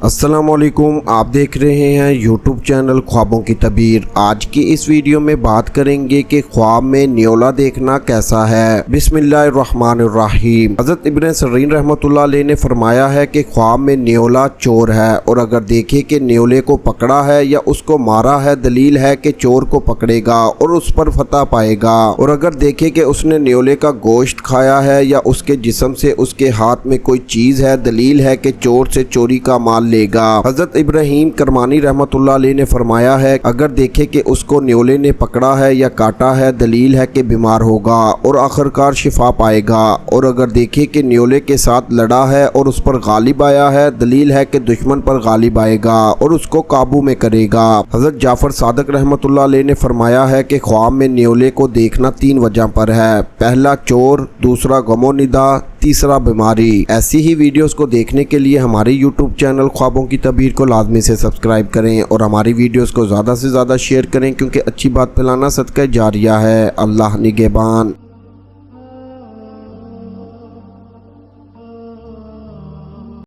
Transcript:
अस्सलामुअलैकुम, आप देख रहे हैं यूट्यूब चैनल ख्वाबों की तबीर। आज की इस वीडियो में बात करेंगे कि ख्वाब में न्योला देखना कैसा है। बिस्मिल्लाहिर्रहमानिर्रहीम। हज़रत इब्न सिरीन रहमतुल्लाह अलैह ने फरमाया है कि ख्वाब में न्योला चोर है और अगर देखे कि न्योले को पकड़ा है या उसको मारा है, दलील है कि चोर को पकड़ेगा और उस पर फतह पाएगा। और अगर देखे कि उसने न्योले का गोश्त खाया है या उसके जिस्म से उसके हाथ में कोई चीज़ है, दलील है कि चोर से चोरी का माल लेगा। हजरत इब्राहिम करमानी रहमतुल्लाह अलैह ने फरमाया है, अगर देखे कि उसको न्योले ने पकड़ा है या काटा है, दलील है कि बीमार होगा और आखिरकार शिफा पाएगा। और अगर देखे कि न्योले के साथ लड़ा है और उस पर गालिब आया है, दलील है कि दुश्मन पर गालिब आएगा और उसको काबू में करेगा। हजरत जाफर सादिक रहमतुल्लाह अलैह ने फरमाया है कि ख्वाब में न्योले को देखना 3 वजह पर है। पहला चोर, दूसरा गमो निदा, तीसरा बीमारी। ऐसी ही वीडियोस को देखने के लिए हमारे यूट्यूब चैनल ख्वाबों की तबीर को लाजमी से सब्सक्राइब करें और हमारी वीडियोस को ज़्यादा से ज़्यादा शेयर करें, क्योंकि अच्छी बात फैलाना सदका जारिया है। अल्लाह निगहबान।